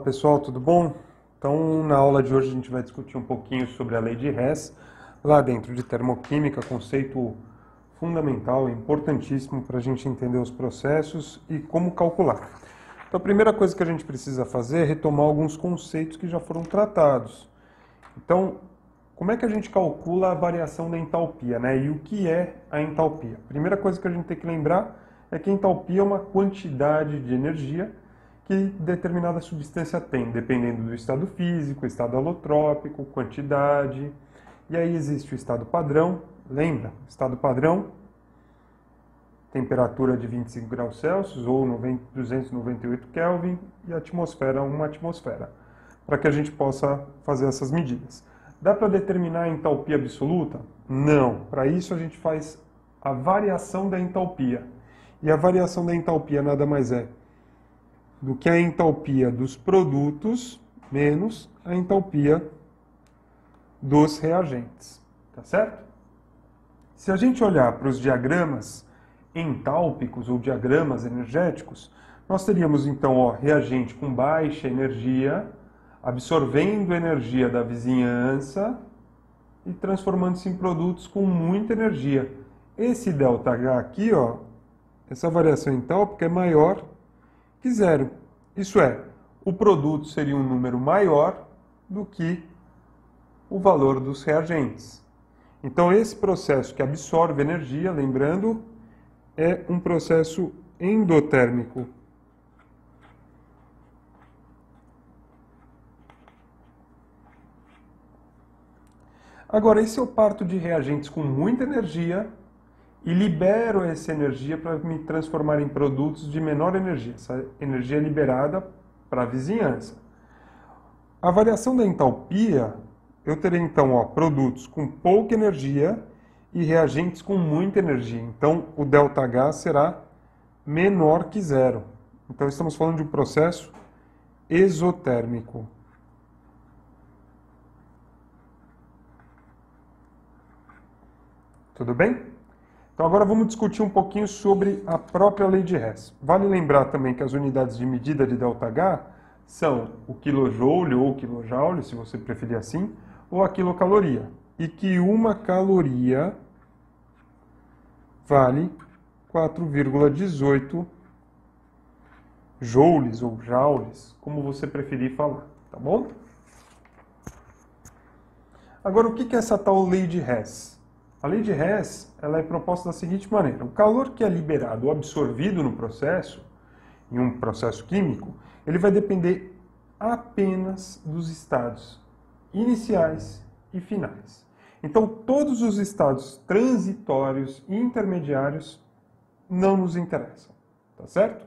pessoal, tudo bom? Então, na aula de hoje a gente vai discutir um pouquinho sobre a lei de Hess, lá dentro de termoquímica, conceito fundamental, importantíssimo para a gente entender os processos e como calcular. Então, a primeira coisa que a gente precisa fazer é retomar alguns conceitos que já foram tratados. Então, como é que a gente calcula a variação da entalpia, né? E o que é a entalpia? A primeira coisa que a gente tem que lembrar é que a entalpia é uma quantidade de energia que determinada substância tem, dependendo do estado físico, estado alotrópico, quantidade. E aí existe o estado padrão, lembra? Estado padrão, temperatura de 25 graus Celsius ou 298 Kelvin e atmosfera, uma atmosfera, para que a gente possa fazer essas medidas. Dá para determinar a entalpia absoluta? Não. Para isso a gente faz a variação da entalpia. E a variação da entalpia nada mais é do que a entalpia dos produtos menos a entalpia dos reagentes, tá certo? Se a gente olhar para os diagramas entálpicos ou diagramas energéticos, nós teríamos então reagente com baixa energia, absorvendo energia da vizinhança e transformando-se em produtos com muita energia. Esse ΔH aqui, essa variação entálpica é maior que zero. Isso é, o produto seria um número maior do que o valor dos reagentes. Então, esse processo que absorve energia, lembrando, é um processo endotérmico. Agora, e se eu parto de reagentes com muita energia e libero essa energia para me transformar em produtos de menor energia, essa energia liberada para a vizinhança? A variação da entalpia, eu terei então produtos com pouca energia e reagentes com muita energia. Então, o ΔH será menor que zero. Então, estamos falando de um processo exotérmico. Tudo bem? Então agora vamos discutir um pouquinho sobre a própria lei de Hess. Vale lembrar também que as unidades de medida de ΔH são o quilojoule ou quilojoule, se você preferir assim, ou a quilocaloria. E que uma caloria vale 4,18 joules ou joules, como você preferir falar, tá bom? Agora, o que é essa tal lei de Hess? A lei de Hess ela é proposta da seguinte maneira: o calor que é liberado ou absorvido no processo, em um processo químico, ele vai depender apenas dos estados iniciais e finais. Então, todos os estados transitórios e intermediários não nos interessam, tá certo?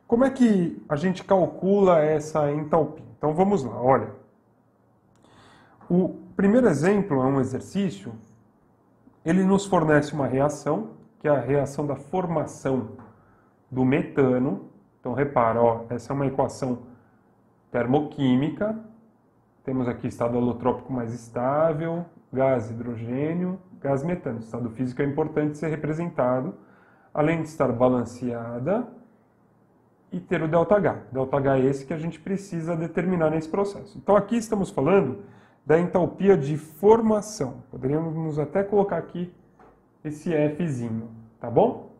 Como é que a gente calcula essa entalpia? Então, vamos lá, olha. O primeiro exemplo é um exercício. Ele nos fornece uma reação, que é a reação da formação do metano. Então, repara, essa é uma equação termoquímica. Temos aqui estado alotrópico mais estável, gás hidrogênio, gás metano. O estado físico é importante ser representado, além de estar balanceada e ter o ΔH. ΔH é esse que a gente precisa determinar nesse processo. Então, aqui estamos falando da entalpia de formação. Poderíamos até colocar aqui esse Fzinho, tá bom?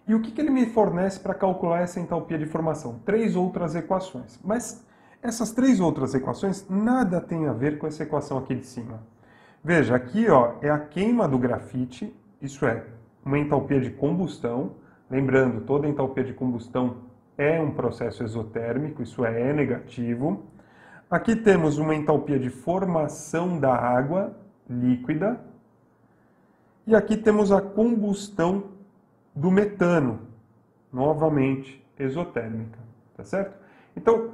E o que ele me fornece para calcular essa entalpia de formação? 3 outras equações. Mas essas 3 outras equações nada tem a ver com essa equação aqui de cima. Veja, aqui é a queima do grafite, isso é, uma entalpia de combustão. Lembrando, toda entalpia de combustão é um processo exotérmico, isso é negativo. Aqui temos uma entalpia de formação da água líquida. E aqui temos a combustão do metano, novamente exotérmica, tá certo? Então,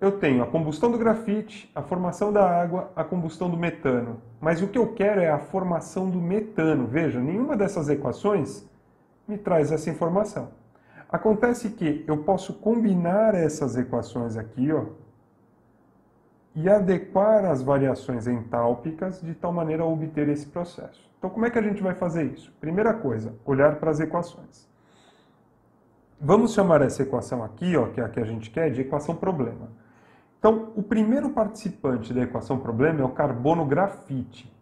eu tenho a combustão do grafite, a formação da água, a combustão do metano. Mas o que eu quero é a formação do metano. Veja, nenhuma dessas equações me traz essa informação. Acontece que eu posso combinar essas equações aqui, e adequar as variações entálpicas de tal maneira a obter esse processo. Então, como é que a gente vai fazer isso? Primeira coisa, olhar para as equações. Vamos chamar essa equação aqui, ó, que é a que a gente quer, de equação problema. Então, o primeiro participante da equação problema é o carbono grafite.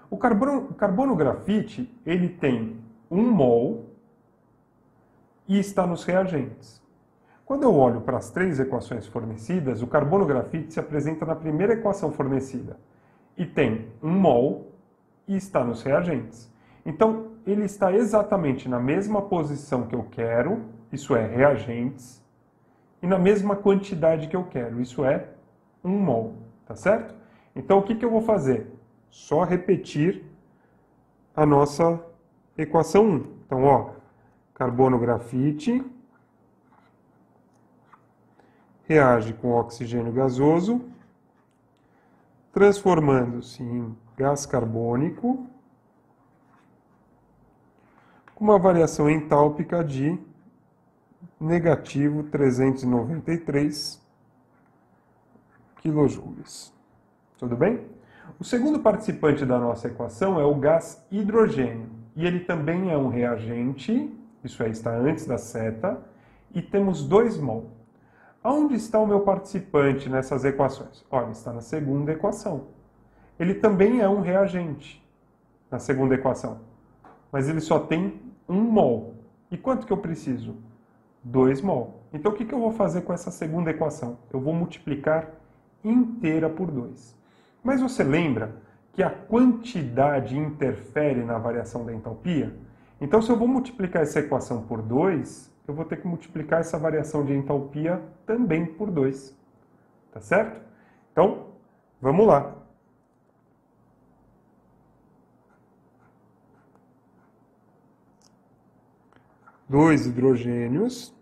O carbono grafite, ele tem 1 mol e está nos reagentes. Quando eu olho para as 3 equações fornecidas, o carbono grafite se apresenta na primeira equação fornecida e tem 1 mol e está nos reagentes. Então, ele está exatamente na mesma posição que eu quero, isso é, reagentes, e na mesma quantidade que eu quero, isso é, 1 mol, tá certo? Então, o que eu vou fazer? Só repetir a nossa equação 1. Então, ó, carbono grafite reage com oxigênio gasoso, transformando-se em gás carbônico, com uma variação entálpica de negativo 393 kJ. Tudo bem? O segundo participante da nossa equação é o gás hidrogênio. E ele também é um reagente, isso é, está antes da seta, e temos 2 mol. Aonde está o meu participante nessas equações? Olha, está na segunda equação. Ele também é um reagente na segunda equação, mas ele só tem 1 mol. E quanto que eu preciso? 2 mol. Então, o que eu vou fazer com essa segunda equação? Eu vou multiplicar inteira por 2. Mas você lembra que a quantidade interfere na variação da entalpia? Então, se eu vou multiplicar essa equação por 2, eu vou ter que multiplicar essa variação de entalpia também por 2. Tá certo? Então, vamos lá. Dois hidrogênios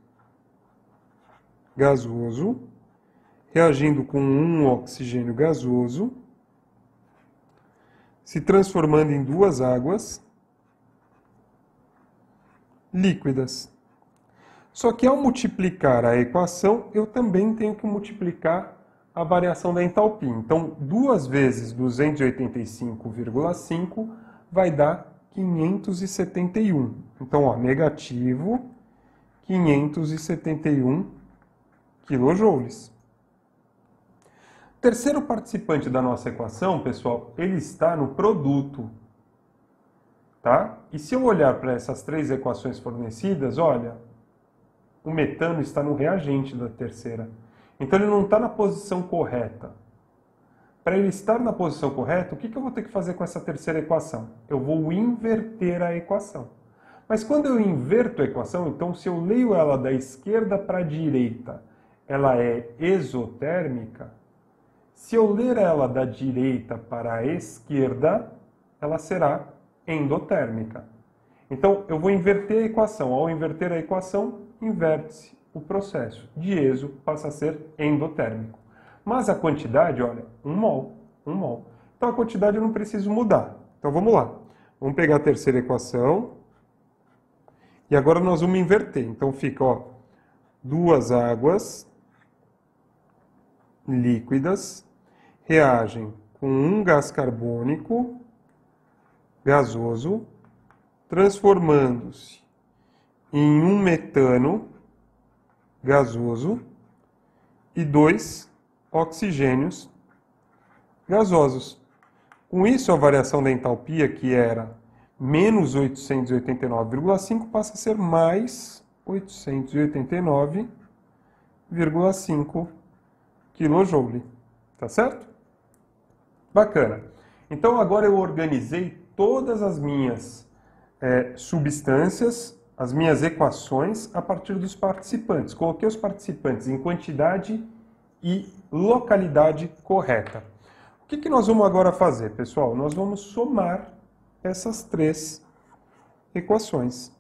gasoso reagindo com 1 oxigênio gasoso, se transformando em 2 águas líquidas. Só que ao multiplicar a equação, eu também tenho que multiplicar a variação da entalpia. Então, 2 vezes 285,5 vai dar 571. Então, ó, negativo 571 quilojoules. O terceiro participante da nossa equação, pessoal, ele está no produto. Tá? E se eu olhar para essas 3 equações fornecidas, olha, o metano está no reagente da terceira. Então, ele não está na posição correta. Para ele estar na posição correta, o que eu vou ter que fazer com essa terceira equação? Eu vou inverter a equação. Mas quando eu inverto a equação, então, se eu leio ela da esquerda para a direita, ela é exotérmica. Se eu ler ela da direita para a esquerda, ela será endotérmica. Então, eu vou inverter a equação. Ao inverter a equação, inverte-se o processo. De exo passa a ser endotérmico. Mas a quantidade, olha, 1 mol. 1 mol. Então, a quantidade eu não preciso mudar. Então, vamos lá. Vamos pegar a terceira equação. E agora nós vamos inverter. Então, fica, ó, 2 águas líquidas reagem com 1 gás carbônico gasoso, transformando-se em 1 metano gasoso e 2 oxigênios gasosos. Com isso, a variação da entalpia, que era menos 889,5, passa a ser mais 889,5 kJ. Tá certo? Bacana. Então, agora eu organizei todas as minhas substâncias, as minhas equações, a partir dos participantes. Coloquei os participantes em quantidade e localidade correta. O que nós vamos agora fazer, pessoal? Nós vamos somar essas 3 equações.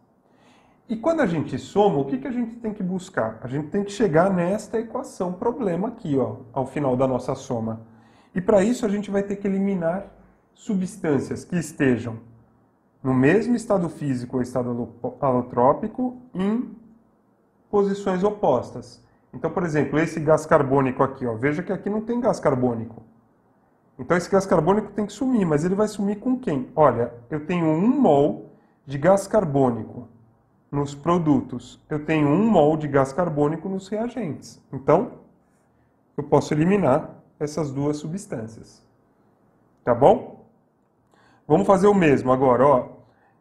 E quando a gente soma, o que a gente tem que buscar? A gente tem que chegar nesta equação problema aqui, ó, ao final da nossa soma. E para isso a gente vai ter que eliminar substâncias que estejam no mesmo estado físico ou estado alotrópico em posições opostas. Então, por exemplo, esse gás carbônico aqui, ó, veja que aqui não tem gás carbônico. Então esse gás carbônico tem que sumir, mas ele vai sumir com quem? Olha, eu tenho 1 mol de gás carbônico. nos produtos. Eu tenho 1 mol de gás carbônico nos reagentes. Então, eu posso eliminar essas duas substâncias. Tá bom? Vamos fazer o mesmo agora, ó.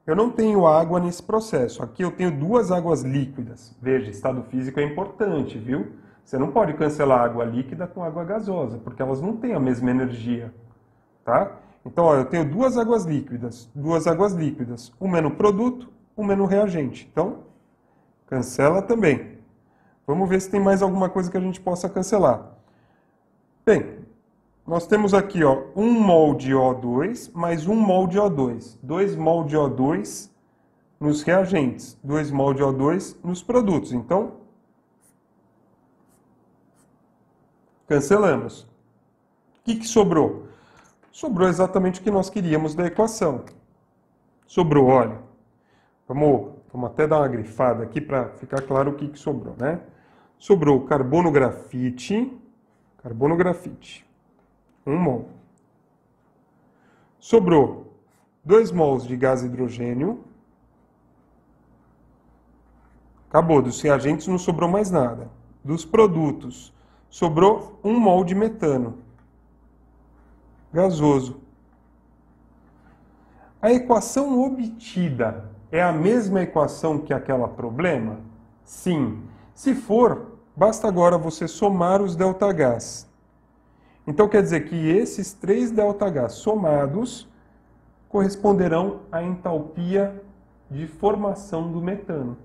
Eu não tenho água nesse processo. Aqui eu tenho 2 águas líquidas. Veja, estado físico é importante, viu? Você não pode cancelar água líquida com água gasosa, porque elas não têm a mesma energia, tá? Então, ó, eu tenho 2 águas líquidas. 2 águas líquidas. Uma é no produto, uma é no reagente. Então, cancela também. Vamos ver se tem mais alguma coisa que a gente possa cancelar. Bem, nós temos aqui, ó, 1 mol de O2 mais 1 mol de O2. 2 mol de O2 nos reagentes, 2 mol de O2 nos produtos. Então, cancelamos. O que sobrou? Sobrou exatamente o que nós queríamos da equação. Sobrou, olha. Vamos até dar uma grifada aqui para ficar claro o que sobrou, né? Sobrou carbono grafite, 1 mol. Sobrou 2 mols de gás hidrogênio. Acabou, dos reagentes não sobrou mais nada. Dos produtos, sobrou 1 mol de metano gasoso. A equação obtida é a mesma equação que aquela problema? Sim. Se for, basta agora você somar os ΔH. Então quer dizer que esses 3 ΔH somados corresponderão à entalpia de formação do metano.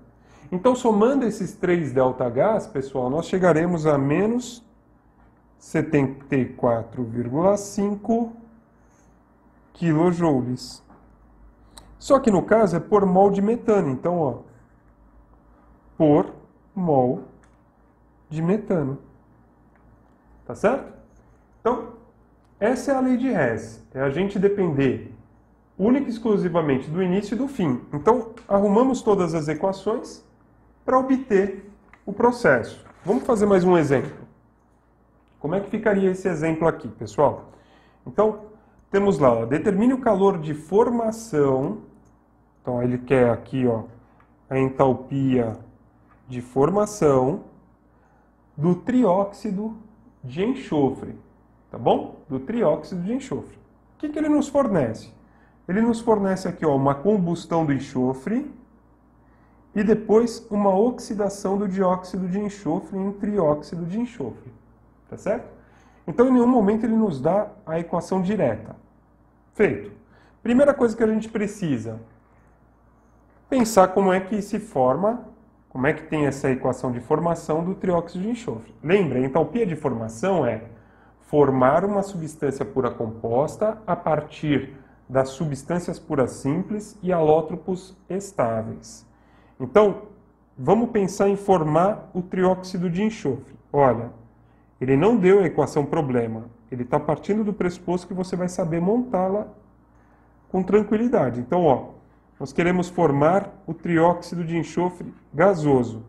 Então, somando esses 3 ΔH, pessoal, nós chegaremos a menos 74,5 kJ. Só que no caso é por mol de metano. Então, ó, por mol de metano. Tá certo? Então, essa é a lei de Hess. É a gente depender única e exclusivamente do início e do fim. Então, arrumamos todas as equações para obter o processo. Vamos fazer mais um exemplo. Como é que ficaria esse exemplo aqui, pessoal? Então, temos lá, ó, determine o calor de formação. Então, ele quer aqui, ó, a entalpia de formação do trióxido de enxofre, tá bom? Do trióxido de enxofre. O que ele nos fornece? Ele nos fornece aqui, ó, uma combustão do enxofre e depois uma oxidação do dióxido de enxofre em trióxido de enxofre, tá certo? Então, em nenhum momento ele nos dá a equação direta. Feito. Primeira coisa que a gente precisa pensar como é que se forma, como é que tem essa equação de formação do trióxido de enxofre. Lembra, a entalpia de formação é formar uma substância pura composta a partir das substâncias puras simples e alótropos estáveis. Então, vamos pensar em formar o trióxido de enxofre. Olha, ele não deu a equação problema. Ele está partindo do pressuposto que você vai saber montá-la com tranquilidade. Então, ó, nós queremos formar o trióxido de enxofre gasoso.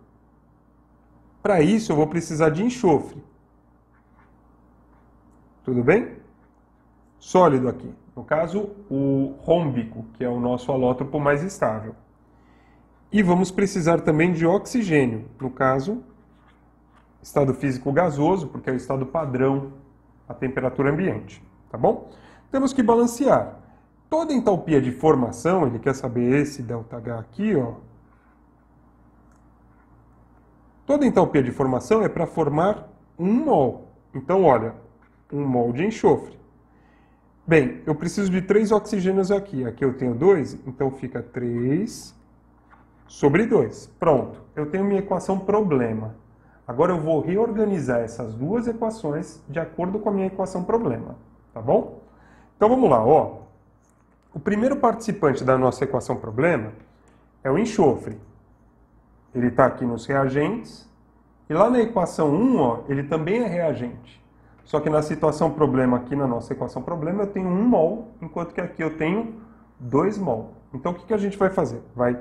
Para isso, eu vou precisar de enxofre. Tudo bem? Sólido aqui. No caso, o rômbico, que é o nosso alótropo mais estável. E vamos precisar também de oxigênio. No caso, estado físico gasoso, porque é o estado padrão à temperatura ambiente. Tá bom? Temos que balancear. Toda entalpia de formação, ele quer saber esse ΔH aqui, ó. Toda entalpia de formação é para formar 1 mol. Então, olha, 1 mol de enxofre. Bem, eu preciso de 3 oxigênios aqui. Aqui eu tenho 2, então fica 3 sobre 2. Pronto, eu tenho minha equação problema. Agora eu vou reorganizar essas duas equações de acordo com a minha equação problema. Tá bom? Então vamos lá, ó. O primeiro participante da nossa equação problema é o enxofre. Ele está aqui nos reagentes. E lá na equação 1, ó, ele também é reagente. Só que na situação problema, aqui na nossa equação problema, eu tenho 1 mol, enquanto que aqui eu tenho 2 mol. Então o que a gente vai fazer? Vai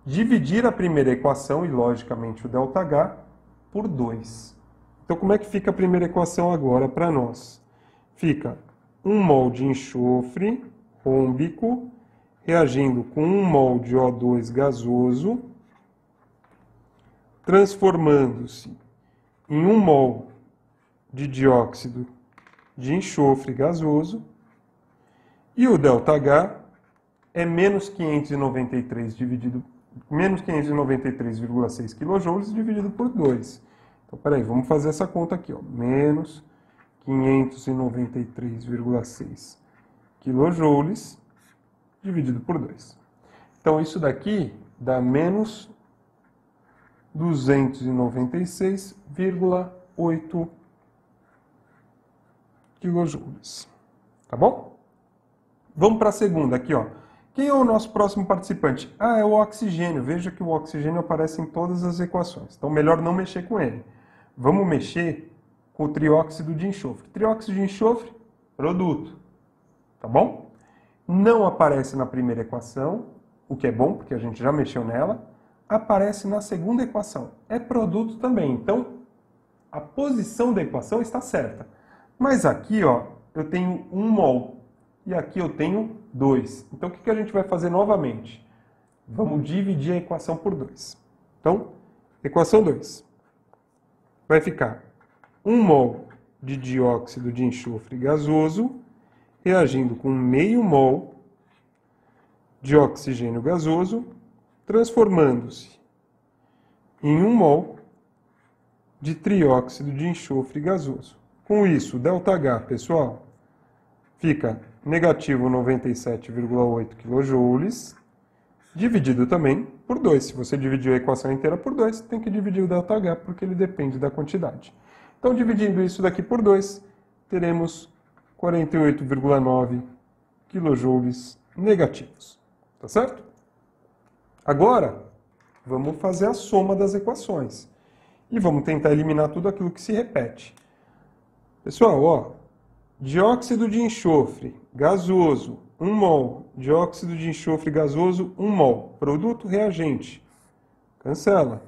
dividir a primeira equação, e logicamente o ΔH, por 2. Então como é que fica a primeira equação agora para nós? Fica 1 mol de enxofre rômbico reagindo com 1 mol de O2 gasoso transformando-se em 1 mol de dióxido de enxofre gasoso, e o ΔH é menos 593,6 kJ dividido por 2. Então, peraí, vamos fazer essa conta aqui, ó. Menos 593,6 kJ dividido por 2. Então, isso daqui dá menos 296,8 kJ. Tá bom? Vamos para a segunda aqui, ó. Quem é o nosso próximo participante? Ah, é o oxigênio. Veja que o oxigênio aparece em todas as equações. Então, melhor não mexer com ele. Vamos mexer com o trióxido de enxofre. Trióxido de enxofre, produto. Tá bom? Não aparece na primeira equação, o que é bom, porque a gente já mexeu nela. Aparece na segunda equação. É produto também. Então, a posição da equação está certa. Mas aqui, ó, eu tenho 1 mol. E aqui eu tenho 2. Então, o que a gente vai fazer novamente? Vamos dividir a equação por 2. Então, equação 2. Vai ficar 1 mol de dióxido de enxofre gasoso reagindo com meio mol de oxigênio gasoso, transformando-se em 1 mol de trióxido de enxofre gasoso. Com isso, ΔH, pessoal, fica negativo 97,8 kJ, dividido também por 2. Se você dividir a equação inteira por 2, tem que dividir o ΔH, porque ele depende da quantidade. Então, dividindo isso daqui por 2, teremos 48,9 kJ negativos. Tá certo? Agora, vamos fazer a soma das equações. E vamos tentar eliminar tudo aquilo que se repete. Pessoal, ó, dióxido de enxofre gasoso, 1 mol. Dióxido de enxofre gasoso, 1 mol. Produto reagente. Cancela.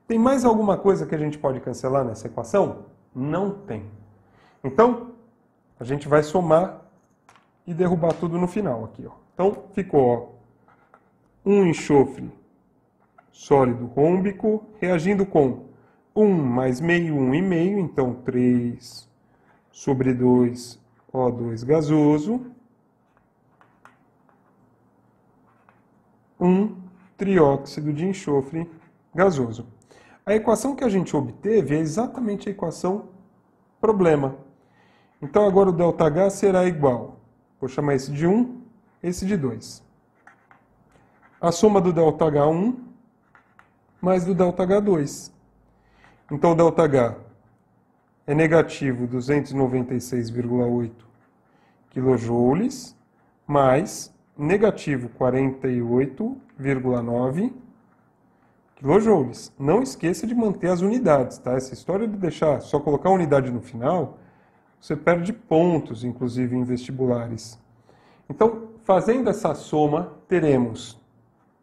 Tem mais alguma coisa que a gente pode cancelar nessa equação? Não tem. Então, a gente vai somar e derrubar tudo no final aqui, ó. Então, ficou, ó, 1 enxofre sólido rômbico reagindo com 1 mais meio, 1 e meio, então 3 sobre 2 O2 gasoso, 1 trióxido de enxofre gasoso. A equação que a gente obteve é exatamente a equação problema. Então agora o ΔH será igual, vou chamar esse de 1, esse de 2. A soma do ΔH1 mais do ΔH2. Então o ΔH é negativo 296,8 kJ mais negativo 48,9 kJ. Não esqueça de manter as unidades, tá? Essa história de deixar só colocar a unidade no final, você perde pontos, inclusive em vestibulares. Então, fazendo essa soma, teremos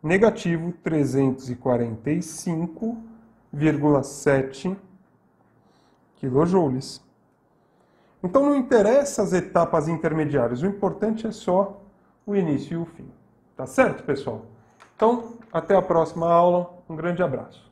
negativo 345,7 kJ. Então não interessa as etapas intermediárias, o importante é só o início e o fim. Tá certo, pessoal? Então, até a próxima aula. Um grande abraço.